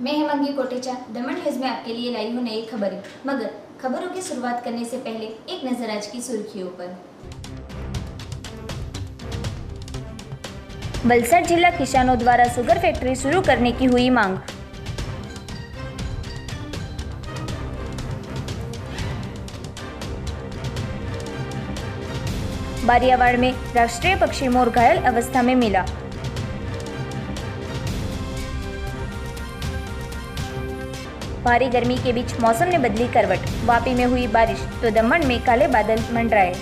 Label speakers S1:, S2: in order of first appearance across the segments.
S1: मैं हेमंगी कोटेचा दमन न्यूज में आपके लिए लाई हूँ नई खबरें। मगर खबरों की शुरुआत करने से पहले एक नजर आज की सुर्खियों पर। वलसाड जिला किसानों द्वारा शुगर फैक्ट्री शुरू करने की हुई मांग। बारियावाड़ में राष्ट्रीय पक्षी मोर घायल अवस्था में मिला। भारी गर्मी के बीच मौसम ने बदली करवट। वापी में हुई बारिश तो दमन में काले बादल मंडराए।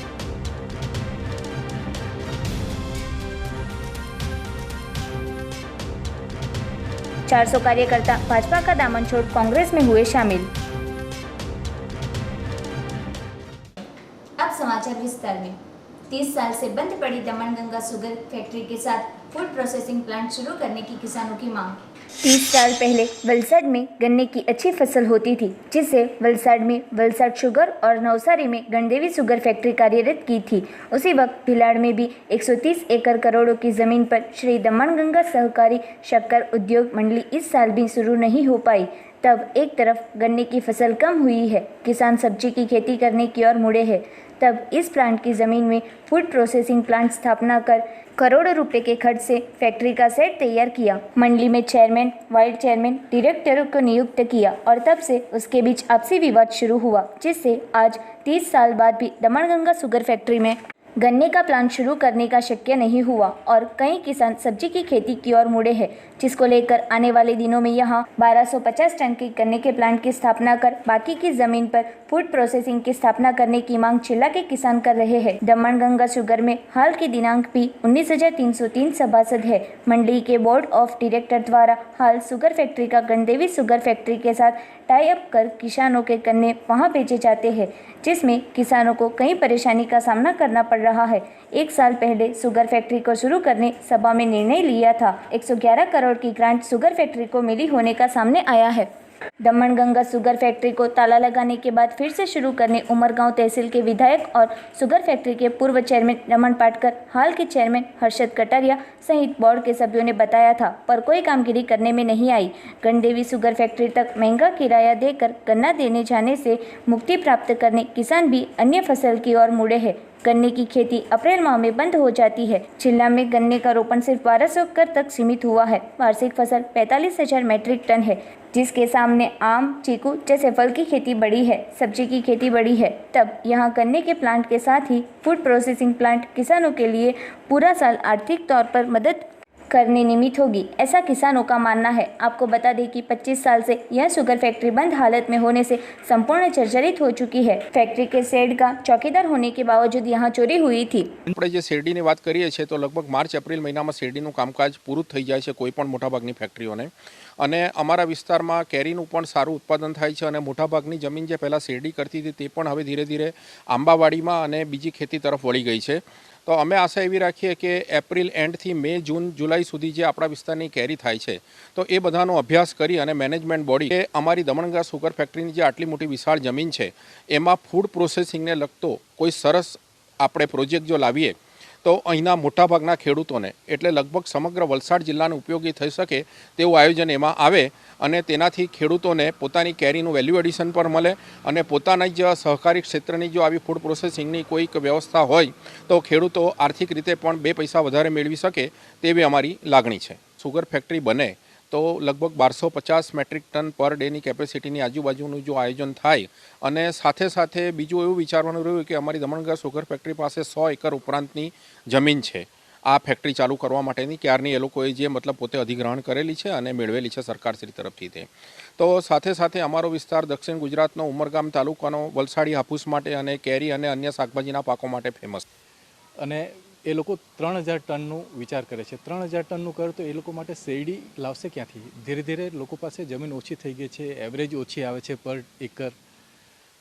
S1: चार 400 कार्यकर्ता भाजपा का दामन छोड़ कांग्रेस में हुए शामिल। अब समाचार विस्तार में। 30 साल से बंद पड़ी दमनगंगा शुगर फैक्ट्री के साथ फूड प्रोसेसिंग प्लांट शुरू करने की किसानों की मांग। 30 साल पहले वलसाड में गन्ने की अच्छी फसल होती थी, जिससे वलसाड में वलसाड शुगर और नवसारी में गणदेवी शुगर फैक्ट्री कार्यरत की थी। उसी वक्त भिलाड़ में भी 130 एकड़ करोड़ों की जमीन पर श्री दमनगंगा सहकारी शक्कर उद्योग मंडली इस साल भी शुरू नहीं हो पाई। तब एक तरफ गन्ने की फसल कम हुई है, किसान सब्जी की खेती करने की ओर मुड़े हैं। तब इस प्लांट की जमीन में फूड प्रोसेसिंग प्लांट स्थापना कर करोड़ों रुपए के खर्च से फैक्ट्री का सेट तैयार किया। मंडली में चेयरमैन, वाइस चेयरमैन, डायरेक्टरों को नियुक्त किया और तब से उसके बीच आपसी विवाद शुरू हुआ, जिससे आज 30 साल बाद भी दमनगंगा शुगर फैक्ट्री में गन्ने का प्लांट शुरू करने का शक्य नहीं हुआ और कई किसान सब्जी की खेती की ओर मुड़े हैं, जिसको लेकर आने वाले दिनों में यहां 1250 टन के गन्ने के प्लांट की स्थापना कर बाकी की जमीन पर फूड प्रोसेसिंग की स्थापना करने की मांग जिला के किसान कर रहे हैं। दमनगंगा शुगर में हाल की दिनांक भी 19,303 सभासद है। मंडली के बोर्ड ऑफ डायरेक्टर द्वारा हाल शुगर फैक्ट्री का गणदेवी शुगर फैक्ट्री के साथ टाई अप कर किसानों के गन्ने वहां बेचे जाते हैं, जिसमें किसानों को कई परेशानी का सामना करना पड़ रहा है। एक साल पहले शुगर फैक्ट्री को शुरू करने सभा में निर्णय लिया था। 111 करोड़ की ग्रांट शुगर फैक्ट्री को मिली होने का सामने आया है। दमनगंगा शुगर फैक्ट्री को ताला लगाने के बाद फिर से शुरू करने उमरगांव तहसील के विधायक और शुगर फैक्ट्री के पूर्व चेयरमैन रमन पाटकर, हाल के चेयरमैन हर्षद कटारिया सहित बोर्ड के सभ्यों ने बताया था, पर कोई कामगिरी करने में नहीं आई। गणदेवी शुगर फैक्ट्री तक महंगा किराया देकर गन्ना देने जाने से मुक्ति प्राप्त करने किसान भी अन्य फसल की ओर मुड़े हैं। गन्ने की खेती अप्रैल माह में बंद हो जाती है। जिला में गन्ने का रोपण सिर्फ 1200 एकड़ तक सीमित हुआ है। वार्षिक फसल 45,000 मीट्रिक टन है, जिसके सामने आम, चीकू जैसे फल की खेती बड़ी है, सब्जी की खेती बड़ी है। तब यहाँ गन्ने के प्लांट के साथ ही फूड प्रोसेसिंग प्लांट किसानों के लिए पूरा साल आर्थिक तौर पर मदद करने निमित्त होगी, ऐसा किसानों का मानना है। आपको बता दें कि 25 साल से यह शुगर फैक्ट्री बंद हालत में होने से संपूर्ण जर्जरित हो चुकी है। फैक्ट्री के शेड का चौकीदार होने के बावजूद यहाँ चोरी हुई थी।
S2: આપણે જે શેરડીની વાત કરીએ છીએ તો લગભગ માર્ચ એપ્રિલ મહિનામાં શેરડીનું કામકાજ પૂરું થઈ જાય છે કોઈપણ મોટાભાગની ફેક્ટરીઓને, અને અમારા વિસ્તારમાં કેરીનું પણ સારું ઉત્પાદન થાય છે અને મોટાભાગની જમીન જે પહેલાં શેરડી કરતી હતી તે પણ હવે ધીરે ધીરે આંબાવાડીમાં અને બીજી ખેતી તરફ વળી ગઈ છે। તો અમે આશા એવી રાખીએ કે એપ્રિલ એન્ડથી મે, જૂન, જુલાઈ સુધી જે આપણા વિસ્તારની કેરી થાય છે તો એ બધાનો અભ્યાસ કરી અને મેનેજમેન્ટ બોડી એ અમારી દમણગંગા સુગર ફેક્ટરીની જે આટલી મોટી વિશાળ જમીન છે એમાં ફૂડ પ્રોસેસિંગને લગતો કોઈ સરસ આપણે પ્રોજેક્ટ જો લાવીએ તો અહીંના મોટાભાગના ખેડૂતોને એટલે લગભગ સમગ્ર વલસાડ જિલ્લાને ઉપયોગી થઈ શકે તેવું આયોજન એમાં આવે અને તેનાથી ખેડૂતોને પોતાની કેરીનું વેલ્યુ એડિશન પર મળે અને પોતાના જ સહકારી ક્ષેત્રની જો આવી ફૂડ પ્રોસેસિંગની કોઈક વ્યવસ્થા હોય તો ખેડૂતો આર્થિક રીતે પણ 2 પૈસા વધારે મેળવી શકે તેવી અમારી લાગણી છે। સુગર ફેક્ટરી બને તો લગભગ 1250 મેટ્રિક ટન પર ડેની કેપેસિટીની આજુબાજુનું જો આયોજન થાય અને સાથે સાથે બીજું એવું વિચારવાનું રહ્યું કે અમારી દમણગંગા સુગર ફેક્ટરી પાસે 100 એકર ઉપરાંતની જમીન છે આ ફેક્ટરી ચાલુ કરવા માટેની, ક્યારની એ લોકોએ જે મતલબ પોતે અધિગ્રહણ કરેલી છે અને મેળવેલી છે સરકારશ્રી તરફથી તે। તો સાથે સાથે અમારો વિસ્તાર દક્ષિણ ગુજરાતનો ઉમરગામ તાલુકાનો વલસાડી હાફૂસ માટે અને કેરી અને અન્ય શાકભાજીના પાકો માટે ફેમસ
S3: અને એ લોકો 3000 ટનનું વિચાર કરે છે। 3000 ટનનું કરે તો એ લોકો માટે શેરડી લાવશે ક્યાંથી? ધીરે ધીરે લોકો પાસે જમીન ઓછી થઈ ગઈ છે, એવરેજ ઓછી આવે છે પર એકર।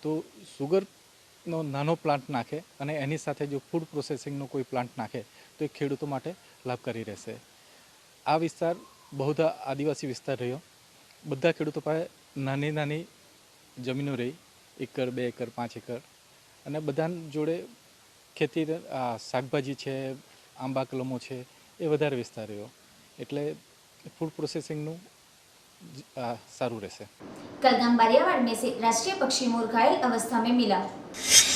S3: તો સુગરનો નાનો પ્લાન્ટ નાખે અને એની સાથે જો ફૂડ પ્રોસેસિંગનો કોઈ પ્લાન્ટ નાખે તો એ ખેડૂતો માટે લાભકારી રહેશે। આ વિસ્તાર બહુધા આદિવાસી વિસ્તાર રહ્યો। બધા ખેડૂતો પાસે નાની નાની જમીનો રહી, 1 એકર, 2 એકર, 5 એકર, અને બધા જોડે ખેતી શાકભાજી છે, આંબા કલમો છે, એ વધારે વિસ્તાર રહ્યો। એટલે ફૂડ પ્રોસેસિંગનું સારું રહેશે.
S1: कलगाम बारियावाड़ में से राष्ट्रीय पक्षी मोर घायल अवस्था में मिला।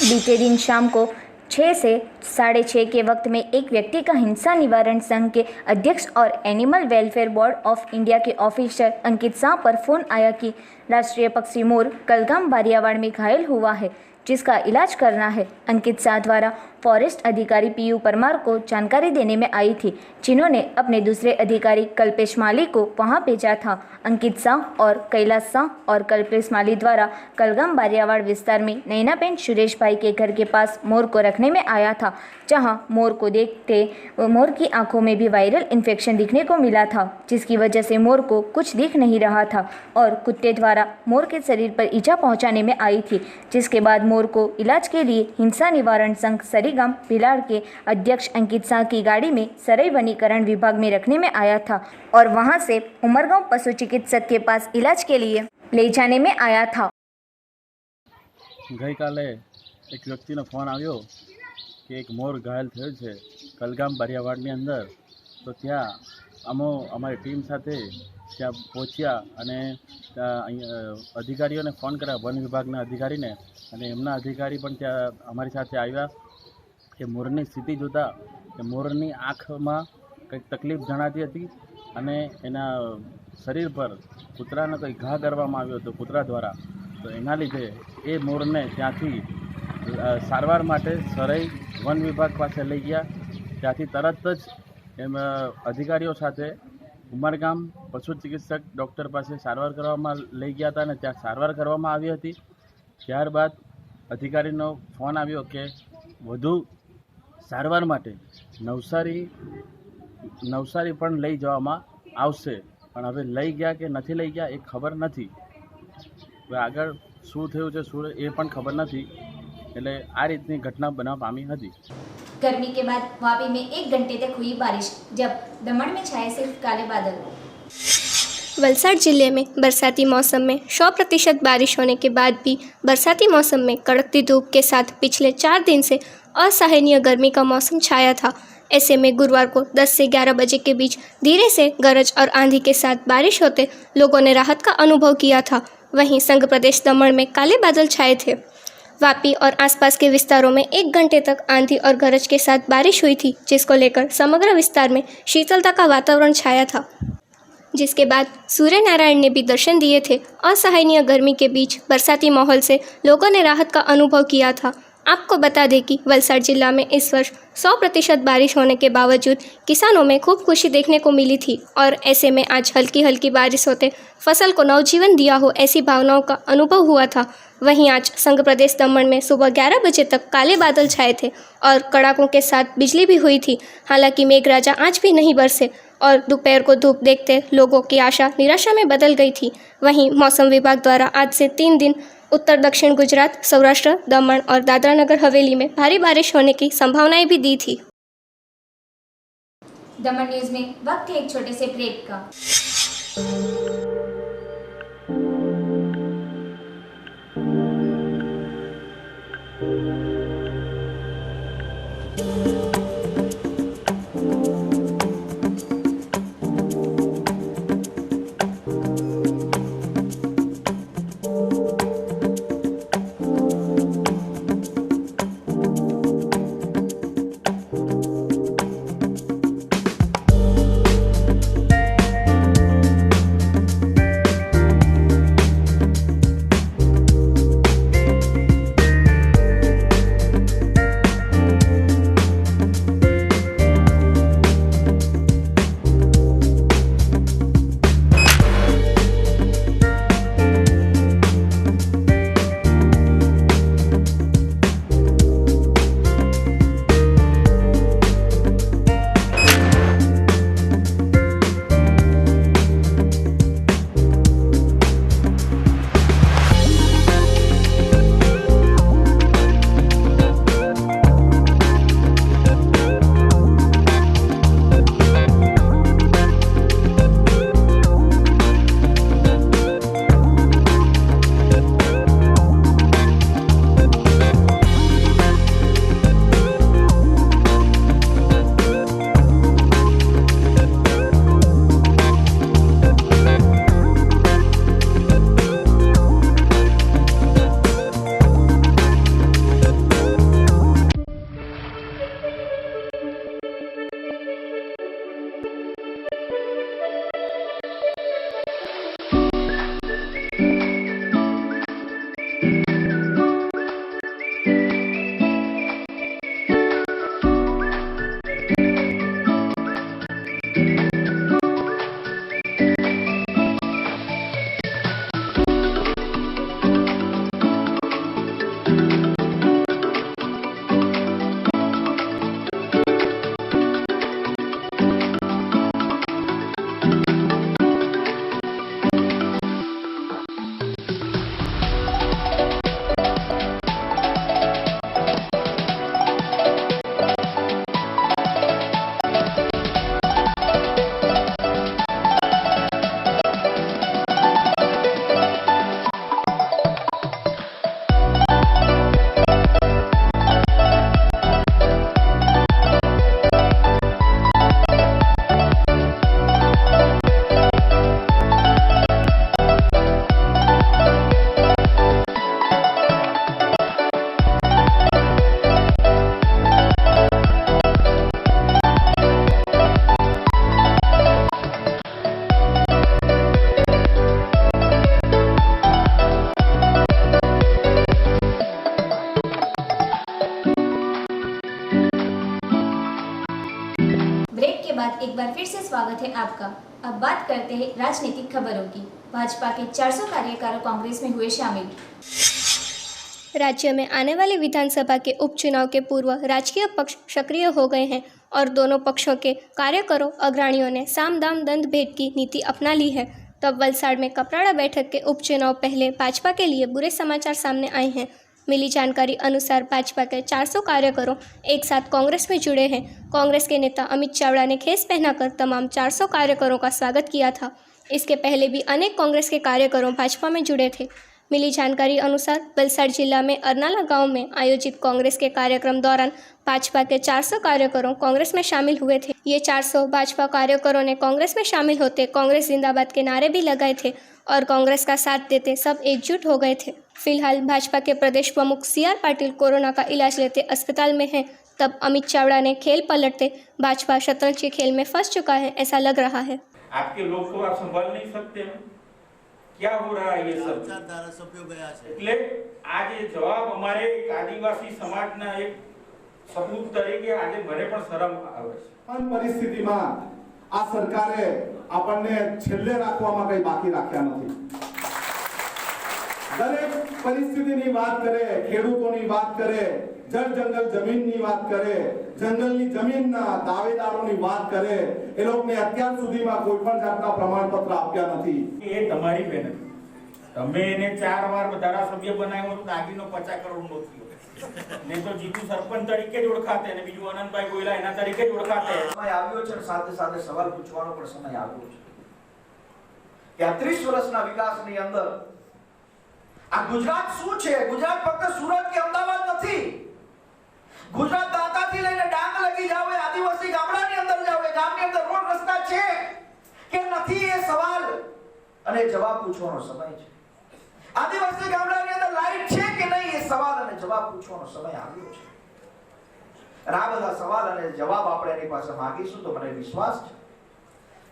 S4: बीते दिन शाम को 6 से 6:30 के वक्त में एक व्यक्ति का हिंसा निवारण संघ के अध्यक्ष और animal welfare board of India के ऑफिसर अंकित शाह पर फोन आया कि राष्ट्रीय पक्षी मोर कलगाम बारियावाड़ में घायल हुआ है, जिसका इलाज करना है। अंकित शाह द्वारा फॉरेस्ट अधिकारी पीयू परमार को जानकारी देने में आई थी, जिन्होंने अपने दूसरे अधिकारी कल्पेश माली को वहां भेजा था। अंकित शाह और कैलाश शाह और कल्पेश माली द्वारा कलगाम बारियावाड़ विस्तार में नैनाबेन सुरेश भाई के घर के पास मोर को रखने में आया था, जहां मोर को देखते मोर की आंखों में भी वायरल इन्फेक्शन दिखने को मिला था, जिसकी वजह से मोर को कुछ दिख नहीं रहा था और कुत्ते द्वारा मोर के शरीर पर ईजा पहुंचाने में आई थी। जिसके बाद मोर को इलाज के लिए हिंसा निवारण संघ सरीगाम भिलाड़ के अध्यक्ष अंकित शाह की गाड़ी में सराय वनीकरण विभाग में रखने में आया था और वहां से उमरगांव पशु चिकित्सक के पास इलाज के लिए ले जाने में आया था।
S5: गई काले एक व्यक्ति फोन आव्यो कि एक मोर घायल थयो छे कलगाम बारियावाड़नी अंदर, तो त्या अमो अमारी टीम साथे त्या पहोंच्या अने अधिकारीओने फोन कर्या, वन विभागना अधिकारीने, अने एमना अधिकारी पण त्या अमारी साथे आव्या कि मोरनी स्थिति जोता कि मोरनी आँखमां कंईक तकलीफ जणाती हती अने एना शरीर पर कूतराने कंई घा करवामां आव्यो हतो कूतरा द्वारा। तो एना लीधे ए मोरने त्यांथी सारवार माटे सराई वन विभाग पासे लई गया। त्यांथी तरत ज एम अधिकारीओ साथे उमरगाम पशु चिकित्सक डॉक्टर पासे सारवार करवामां लई गया था, त्यां सारवार करवामां आवी हती। त्यारबाद अधिकारीनो फोन आव्यो के વધુ સારવાર માટે નવસારી પણ લઈ જવામાં આવશે, પણ હવે લઈ ગયા કે નથી લઈ ગયા એ ખબર નથી। હવે આગળ શું થયું છે શું એ પણ ખબર નથી, એટલે આ રીતની ઘટના બનવા પામી હતી।
S1: गर्मी के बाद वापी में 1 घंटे तक हुई बारिश, जब दमन में छाए सिर्फ काले बादल।
S6: वलसाड जिले में बरसाती मौसम में 100% बारिश होने के बाद भी बरसाती मौसम में कड़कती धूप के साथ पिछले 4 दिन से असहनीय गर्मी का मौसम छाया था। ऐसे में गुरुवार को 10 से 11 बजे के बीच धीरे से गरज और आंधी के साथ बारिश होते लोगों ने राहत का अनुभव किया था। वहीं संघ प्रदेश दमन में काले बादल छाए थे। वापी और आसपास के विस्तारों में 1 घंटे तक आंधी और गरज के साथ बारिश हुई थी, जिसको लेकर समग्र विस्तार में शीतलता का वातावरण छाया था। जिसके बाद सूर्य नारायण ने भी दर्शन दिए थे। असहनीय गर्मी के बीच बरसाती माहौल से लोगों ने राहत का अनुभव किया था। आपको बता दें कि वलसाड जिला में इस वर्ष 100% बारिश होने के बावजूद किसानों में खूब खुशी देखने को मिली थी और ऐसे में आज हल्की हल्की बारिश होते फसल को नवजीवन दिया हो, ऐसी भावनाओं का अनुभव हुआ था। वहीं आज संघ प्रदेश दमन में सुबह 11 बजे तक काले बादल छाए थे और कड़ाकों के साथ बिजली भी हुई थी। हालांकि मेघराजा आज भी नहीं बरसे और दोपहर को धूप देखते लोगों की आशा निराशा में बदल गई थी। वहीं मौसम विभाग द्वारा आज से 3 दिन उत्तर दक्षिण गुजरात, सौराष्ट्र, दमन और दादरा नगर हवेली में भारी बारिश होने की संभावनाएं भी दी थी।
S1: दमन न्यूज में वक्त है एक छोटे से ब्रेक का। फिर से स्वागत है आपका। अब बात करते हैं राजनीतिक खबरों की। भाजपा के 400 कार्यकर्ता कांग्रेस में हुए शामिल।
S6: राज्य में आने वाली विधानसभा के उपचुनाव के पूर्व राजकीय पक्ष सक्रिय हो गए हैं और दोनों पक्षों के कार्यकर्ताओं अग्रणियों ने साम दाम दंड भेद की नीति अपना ली है। तब वलसाड़ में कपराड़ा बैठक के उपचुनाव पहले भाजपा के लिए बुरे समाचार सामने आए हैं। मिली जानकारी अनुसार भाजपा के 400 कार्यकर्ता एक साथ कांग्रेस में जुड़े हैं। कांग्रेस के नेता अमित चावड़ा ने खेस पहनाकर तमाम 400 कार्यकर्ताओं का स्वागत किया था। इसके पहले भी अनेक कांग्रेस के कार्यकर्ता भाजपा में जुड़े थे। मिली जानकारी अनुसार वलसाड़ जिला में अरनाला गांव में आयोजित कांग्रेस के कार्यक्रम दौरान भाजपा के 400 कार्यकर्ता कांग्रेस में शामिल हुए थे। ये 400 भाजपा कार्यकर्ताओं ने कांग्रेस में शामिल होते कांग्रेस जिंदाबाद के नारे भी लगाए थे और कांग्रेस का साथ देते सब एकजुट हो गए थे। फिलहाल भाजपा के प्रदेश प्रमुख CR पाटिल कोरोना का इलाज लेते अस्पताल में हैं। तब अमित चावड़ा ने खेल पलटते भाजपा शतरंज के खेल में फंस चुका है, ऐसा लग रहा है।
S7: आपके लोग को आप संभाल नहीं सकते हैं। क्या हो रहा है ये सब? એટલે આજે જવાબ અમારે આદિવાસી સમાજના એક સપૂત તરીકે આજે મને પણ શરમ આવે છે।
S8: પણ પરિસ્થિતિમાં આ સરકારે આપણને છેલ્લે રાખવામાં કંઈ બાકી રાખ્યા નથી। દરેક પરિસ્થિતિની વાત કરે, ખેડૂતોની વાત કરે, જળ જંગલ જમીનની વાત કરે, જંગલની જમીનના દાવેદારોની વાત કરે, એ લોકોને અત્યાર સુધીમાં કોઈ પણ જાતના પ્રમાણપત્ર આપ્યા નથી।
S7: એ તમારી મહેનત। તમે એને 4 વાર ધારાસભ્ય બનાવ્યો તો દાગીનો 50 કરોડ નો થયો। ને તો જીતુ સરપંચ તરીકે જ ઓળખાતે ને બીજું અનંતભાઈ ગોયલા એના તરીકે જ ઓળખાતે।
S9: સમય આવ્યો છે સાથે સાથે સવાલ પૂછવાનો પણ સમય આવ્યો છે કે આ 30 વર્ષના વિકાસની અંદર આ ગુજરાત શું છે? ગુજરાત ફક્ત સુરત કે અમદાવાદ નથી। ગુજરાત દાંતાથી લઈને ડાંગ લગી જાવ, આદિવાસી ગામડાની અંદર જાવ, ગામની અંદર રોડ રસ્તા છે કે નથી, એ સવાલ અને જવાબ પૂછવાનો સમય છે। આદિવાસી ગામડાની અંદર લાઈટ છે કે નહીં, એ સવાલ અને જવાબ પૂછવાનો સમય આવ્યો છે। અને આ બધા સવાલ અને જવાબ આપણે એની પાસે માંગીશું તો મને વિશ્વાસ છે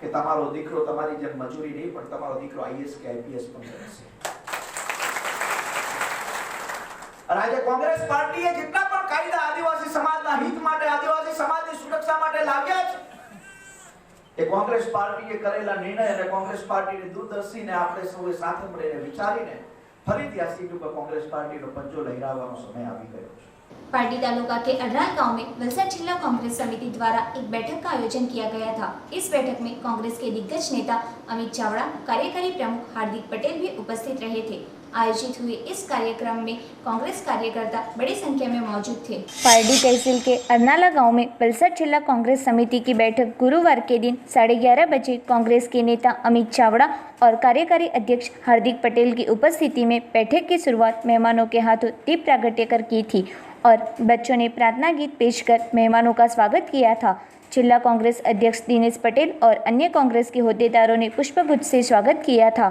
S9: કે તમારો દીકરો તમારી જેમ મજૂરી નહીં પણ તમારો દીકરો IAS કે IPS પણ કરશે। અને આજે કોંગ્રેસ પાર્ટીએ જેટલા પણ કાયદા આદિવાસી સમાજના હિત માટે, આદિવાસી સમાજની સુરક્ષા માટે લાવ્યા છે, એ કોંગ્રેસ પાર્ટીએ કરેલા નિર્ણય અને કોંગ્રેસ પાર્ટીની દૂરદર્શીને આપણે સૌએ સાથે મળીને વિચારીને ફરીથી આ સીટ ઉપર કોંગ્રેસ પાર્ટીનો પંજો લહેરાવવાનો સમય આવી ગયો છે।
S1: पार्टी तालुका के अरनाल गांव में वलसाड़ जिला कांग्रेस समिति द्वारा एक बैठक का आयोजन किया गया था। इस बैठक में कांग्रेस के दिग्गज नेता अमित चावड़ा, कार्यकारी प्रमुख हार्दिक पटेल भी उपस्थित रहे थे। आयोजित हुए इस कार्यक्रम में कांग्रेस कार्यकर्ता बड़ी संख्या में मौजूद थे।
S4: पारडी तहसील के अरनाला गांव में वलसाड़ जिला कांग्रेस समिति की बैठक गुरुवार के दिन 11:30 बजे कांग्रेस के नेता अमित चावड़ा और कार्यकारी अध्यक्ष हार्दिक पटेल की उपस्थिति में बैठक की शुरुआत मेहमानों के हाथों दीप प्रागट्य कर की थी और बच्चों ने प्रार्थना गीत पेश कर मेहमानों का स्वागत किया था। जिला कांग्रेस अध्यक्ष दिनेश पटेल और अन्य कांग्रेस के होद्देदारों ने पुष्पगुच्छ से स्वागत किया था।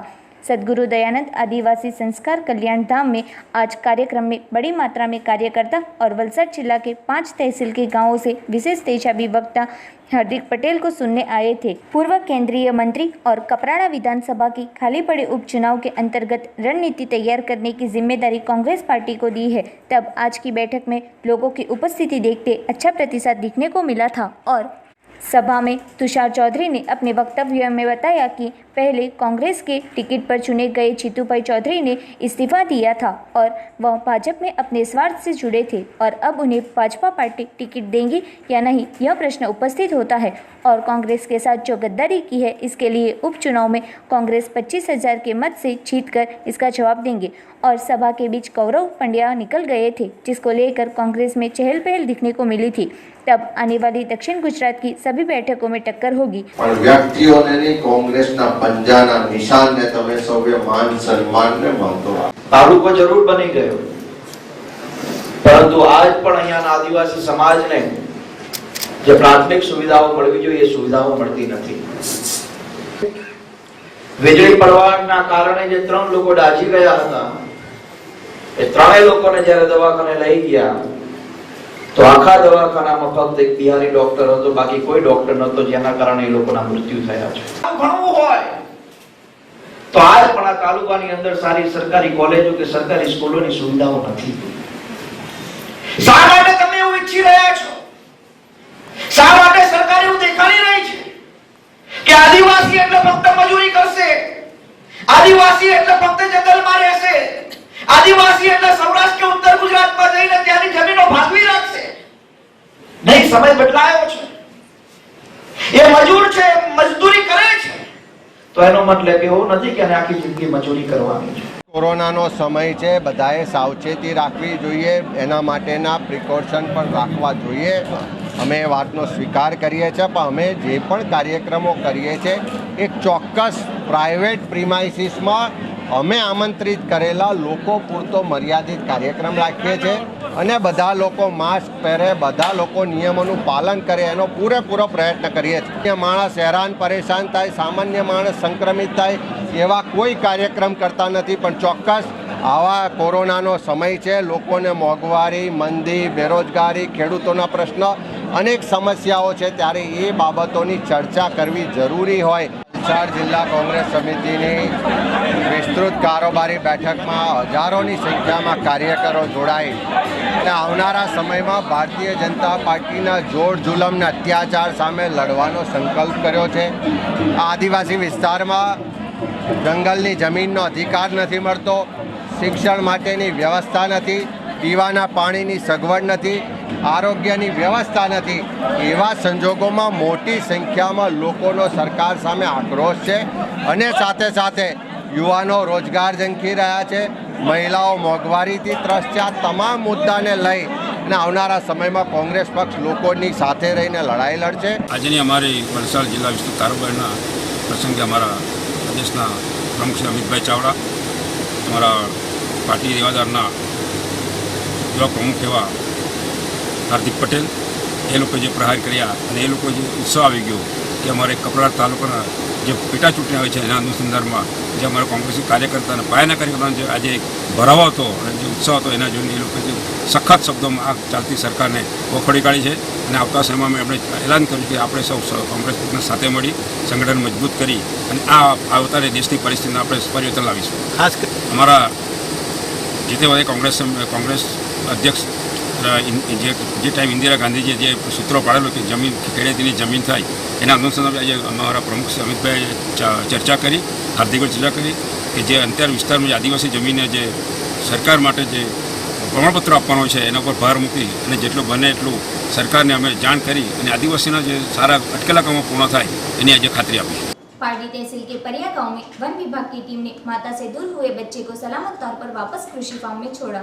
S4: सदगुरु दयानंद आदिवासी संस्कार कल्याण धाम में आज कार्यक्रम में बड़ी मात्रा में कार्यकर्ता और वलसाड़ जिला के 5 तहसील के गांवों से विशेष तेजाबी वक्ता हार्दिक पटेल को सुनने आए थे। पूर्व केंद्रीय मंत्री और कपराड़ा विधानसभा की खाली पड़े उपचुनाव के अंतर्गत रणनीति तैयार करने की जिम्मेदारी कांग्रेस पार्टी को दी है। तब आज की बैठक में लोगों की उपस्थिति देखते अच्छा प्रतिसाद दिखने को मिला था और सभा में तुषार चौधरी ने अपने वक्तव्य में बताया कि पहले कांग्रेस के टिकट पर चुने गए जीतूभाई चौधरी ने इस्तीफा दिया था और वह भाजपा में अपने स्वार्थ से जुड़े थे और अब उन्हें भाजपा पार्टी टिकट देंगी या नहीं, यह प्रश्न उपस्थित होता है और कांग्रेस के साथ जो गद्दारी की है इसके लिए उपचुनाव में कांग्रेस 25,000 के मत से जीतकर इसका जवाब देंगे। और सभा के बीच कौरव पंड्या निकल गए थे, जिसको लेकर कांग्रेस में चहल पहल दिखने को मिली थी। तब आने वाली दक्षिण गुजरात की सभी बैठकों में टक्कर होगी।
S10: પણ વ્યક્તિઓને નહીં, કોંગ્રેસના પંજાના નિશાનને તમે સૌએ માન સન્માનને મહત્વ આપો।
S9: તાલુકો જરૂર બની ગયો પરંતુ આજ પણ અહીંયાના આદિવાસી સમાજને જે પ્રાથમિક સુવિધાઓ મળવી જોઈએ એ સુવિધાઓ મળતી નથી। વીજળી પડવાના કારણે જે 3 લોકો દાઝી ગયા હતા એ 3 લોકોને જ્યારે દવાખાને લઈ ગયા તો આખા દવાખાનામાં ફક્ત એક બિહારી ડોક્ટર હતો, બાકી કોઈ ડોક્ટર નહોતો, જેના કારણે એ લોકોના મૃત્યુ થયા છે। ભણવું હોય તો આજ પણ આ તાલુકાની અંદર સારી સરકારી કોલેજો કે સરકારી સ્કૂલોની સુવિધાઓ નથી। શા માટે તમે એવું ઈચ્છી રહ્યા છો? શા માટે સરકાર એવું દેખાડી રહી છે કે આદિવાસી એટલે ફક્ત મજૂરી કરશે, આદિવાસી એટલે ફક્ત જંગલમાં રહેશે, આદિવાસી એટલે સૌરાષ્ટ્ર કે ઉત્તર ગુજરાતમાં જઈને ત્યાંની જમીનો ભાગવી રાખશે. નહીં, સમય બદલાયો છે. એ મજૂર છે, મજદૂરી કરે છે, તો એનો મતલબ એવો નથી કે આખી જિંદગી મજૂરી કરવાની છે.
S10: કોરોનાનો સમય છે, બધાએ સાવચેતી રાખવી જોઈએ, એના માટેના પ્રિકોશન પણ રાખવા જોઈએ. અમે એ વાતનો સ્વીકાર કરીએ છીએ, પણ અમે જે પણ કાર્યક્રમો કરીએ છીએ એક ચોક્કસ પ્રાઇવેટ પ્રિમાઇસીસમાં અમે આમંત્રિત કરેલા લોકો પૂરતો મર્યાદિત કાર્યક્રમ રાખીએ છીએ અને બધા લોકો માસ્ક પહેરે, બધા લોકો નિયમોનું પાલન કરે એનો પૂરેપૂરો પ્રયત્ન કરીએ છીએ. માણસ હેરાન પરેશાન થાય, સામાન્ય માણસ સંક્રમિત થાય એવા કોઈ કાર્યક્રમ કરતા નથી. પણ ચોક્કસ આવા કોરોનાનો સમય છે, લોકોને મોંઘવારી, મંદી, બેરોજગારી, ખેડૂતોના પ્રશ્ન, અનેક સમસ્યાઓ છે, ત્યારે એ બાબતોની ચર્ચા કરવી જરૂરી હોય. વલસાડ જિલ્લા કોંગ્રેસ સમિતિની વિસ્તૃત કારોબારી બેઠકમાં હજારોની સંખ્યામાં કાર્યકરો જોડાઈ અને આવનારા સમયમાં ભારતીય જનતા પાર્ટીના જોર જુલમ અને અત્યાચાર સામે લડવાનો સંકલ્પ કર્યો છે. આદિવાસી વિસ્તારમાં જંગલની જમીનનો અધિકાર નથી મળતો, શિક્ષણ માટેની વ્યવસ્થા નથી, પીવાના પાણીની સગવડ નથી, આરોગ્યની વ્યવસ્થા નથી. એવા સંજોગોમાં મોટી સંખ્યામાં લોકોનો સરકાર સામે આક્રોશ છે અને સાથે સાથે યુવાનો રોજગાર ઝંખી રહ્યા છે, મહિલાઓ મોંઘવારીથી ત્રસ્ત છે. આ તમામ મુદ્દાને લઈ અને આવનારા સમયમાં કોંગ્રેસ પક્ષ લોકોની સાથે રહીને લડાઈ લડશે.
S11: આજની અમારી વલસાડ જિલ્લા વિસ્તૃત કારોબારના પ્રસંગે અમારા પ્રદેશના પ્રમુખ શ્રી અમિતભાઈ ચાવડા, અમારા પાર્ટી દેવાદારના યુવા પ્રમુખ એવા હાર્દિક પટેલ, એ લોકો જે પ્રહાર કર્યા અને એ લોકો જે ઉત્સાહ આવી ગયો કે અમારે કપરાડા તાલુકાના જે પેટા ચૂંટણી આવે છે એના અનુસંધાનમાં જે અમારા કોંગ્રેસી કાર્યકર્તાના પાયાના કાર્યકર્તાનો જે આજે ભરાવો હતો અને જે ઉત્સાહ હતો એના જોઈને એ લોકો જે સખત શબ્દોમાં આ ચાલતી સરકારને વખોડી કાઢી છે. અને આવતા સમયમાં એમણે એલાન કર્યું કે આપણે સૌ કોંગ્રેસ પક્ષના સાથે મળી સંગઠન મજબૂત કરી અને આ આવતાની દેશની પરિસ્થિતિને આપણે પરિવર્તન લાવીશું. ખાસ અમારા જે તે વખતે કોંગ્રેસ અધ્યક્ષ જે ટાઈમ ઇન્દિરા ગાંધીજીએ જે સૂત્રો પાડેલો કે જમીન ખેડેતીની જમીન થાય એના અનુસંધાને આજે અમારા પ્રમુખ શ્રી અમિતભાઈએ ચર્ચા કરી, હાર્દિકભાઈ ચર્ચા કરી કે જે અંતર વિસ્તારમાં જે આદિવાસી જમીનને જે સરકાર માટે જે પ્રમાણપત્ર આપવાનો છે એના પર ભાર મૂકી અને જેટલું બને એટલું સરકારને અમે જાણ કરી અને આદિવાસીના જે સારા અટકેલા કામો પૂર્ણ થાય એની આજે ખાતરી આપી.
S1: पार्टी तहसील के परिया गांव में वन विभाग की टीम ने माता से दूर हुए बच्चे को सलामत तौर पर वापस कृषि फार्म में छोड़ा.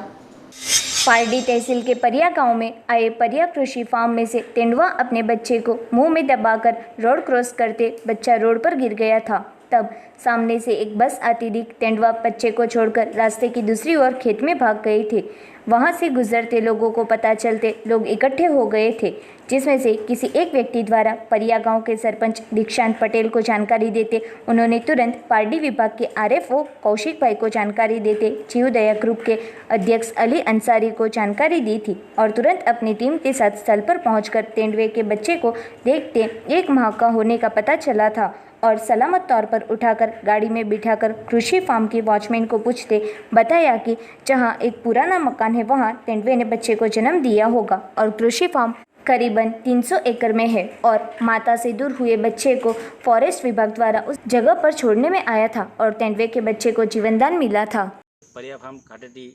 S4: पारडी तहसील के परिया गांव में आए परिया कृषि फार्म में से तेंदुआ अपने बच्चे को मुंह में दबाकर रोड क्रॉस करते बच्चा रोड पर गिर गया था. तब सामने से एक बस आती दिख तेंदुआ बच्चे को छोड़कर रास्ते की दूसरी ओर खेत में भाग गए थे. वहां से गुजरते लोगों को पता चलते लोग इकट्ठे हो गए थे, जिसमें से किसी एक व्यक्ति द्वारा परिया गांव के सरपंच दीक्षांत पटेल को जानकारी देते उन्होंने तुरंत पारडी विभाग के आरएफओ कौशिक भाई को जानकारी देते जीवदया ग्रुप के अध्यक्ष अली अंसारी को जानकारी दी थी और तुरंत अपनी टीम के साथ स्थल पर पहुंचकर तेंदुए के बच्चे को देखते 1 माह का होने का पता चला था और सलामत तौर पर उठाकर गाड़ी में बिठाकर कृषि फार्म के वॉचमैन को पूछते बताया कि जहां एक पुराना मकान है वहां तेंदुए ने बच्चे को जन्म दिया होगा और कृषि फार्म करीबन 300 एकड़ में है और माता से दूर हुए बच्चे को फॉरेस्ट विभाग द्वारा उस जगह पर छोड़ने में आया था और तेंदुए के बच्चे को जीवनदान मिला था.
S12: परिया फार्म खातेથી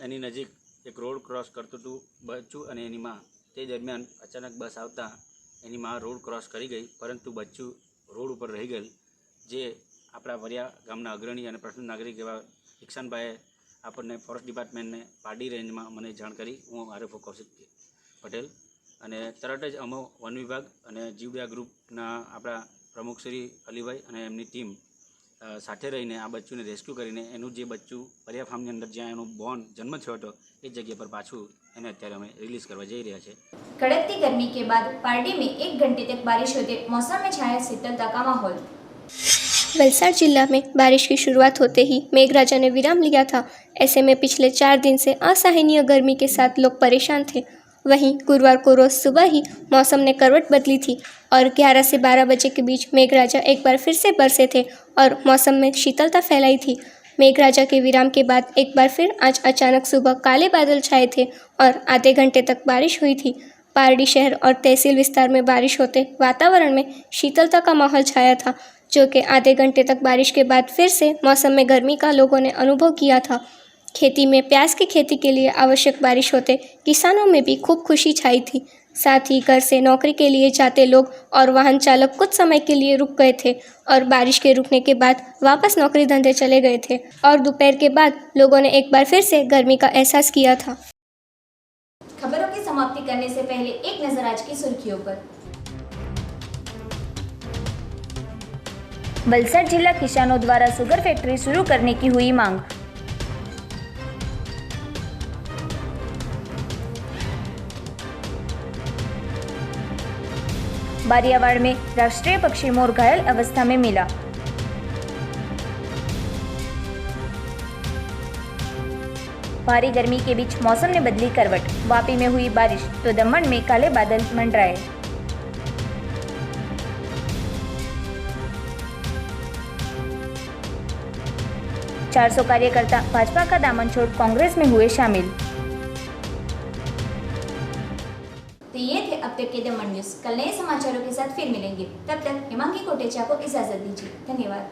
S12: એની નજીક એક રોડ ક્રોસ કરતું હતું બચ્ચું અને એની માં. તે દરમિયાન અચાનક બસ આવતા એની માં રોડ ક્રોસ કરી ગઈ, પરંતુ બચ્ચું રોડ ઉપર રહી ગયેલ. જે આપણા પરિયા ગામના અગ્રણી અને પ્રથમ નાગરિક એવા દીક્ષાંતભાઈએ આપણને ફોરેસ્ટ ડિપાર્ટમેન્ટને પારડી રેન્જમાં મને જાણ કરી. હું આરએફઓ કૌશિક પટેલ અને તરત જ અમો વન વિભાગ અને જીવદયા ગ્રુપના આપણા પ્રમુખ શ્રી અલીભાઈ અને એમની ટીમ સાથે રહીને આ બચ્ચુને રેસ્ક્યુ કરીને એનું જે બચ્ચું પરિયા ફાર્મની અંદર જ્યાં એનો બોર્ન જન્મ થયો હતો એ જગ્યા પર પાછું એને અત્યારે અમે રિલીઝ કરવા જઈ રહ્યા છે.
S1: कड़कती गर्मी के बाद पारडी में 1 घंटे तक बारिश होते मौसम में छाया शीतलता का माहौल.
S6: वलसाड जिला में बारिश की शुरुआत होते ही मेघराजा ने विराम लिया था. ऐसे में पिछले 4 दिन से असहनीय गर्मी के साथ लोग परेशान थे. वहीं गुरुवार को रोज़ सुबह ही मौसम ने करवट बदली थी और 11 से 12 बजे के बीच मेघराजा एक बार फिर से बरसे थे और मौसम में शीतलता फैलाई थी. मेघराजा के विराम के बाद एक बार फिर आज अचानक सुबह काले बादल छाए थे और आधे घंटे तक बारिश हुई थी. पारडी शहर और तहसील विस्तार में बारिश होते वातावरण में शीतलता का माहौल छाया था, जो कि आधे घंटे तक बारिश के बाद फिर से मौसम में गर्मी का लोगों ने अनुभव किया था। खेती में प्याज की खेती के लिए आवश्यक बारिश होते किसानों में भी खूब खुशी छाई थी। साथ ही घर से नौकरी के लिए जाते लोग और वाहन चालक कुछ समय के लिए रुक गए थे और बारिश के रुकने के बाद वापस नौकरी धंधे चले गए थे और दोपहर के बाद लोगों ने एक बार फिर से गर्मी का एहसास किया था।
S1: खबरों की समाप्ति करने से पहले एक नजर आज की सुर्खियों पर।
S4: वलसाड जिला किसानों द्वारा शुगर फैक्ट्री शुरू करने की हुई मांग। बारियावाड़ में राष्ट्रीय पक्षी मोर घायल अवस्था में मिला। भारी गर्मी के बीच मौसम ने बदली करवट। वापी में हुई बारिश तो दमन में काले बादल मंडराए। चार 400 कार्यकर्ता भाजपा का दामन छोड़ कांग्रेस में हुए शामिल।
S1: तो ये थे अब तक के दमन न्यूज। कल नए समाचारों के साथ फिर मिलेंगे। तब तक हिमांगी कोटेचा को इजाजत दीजिए। धन्यवाद।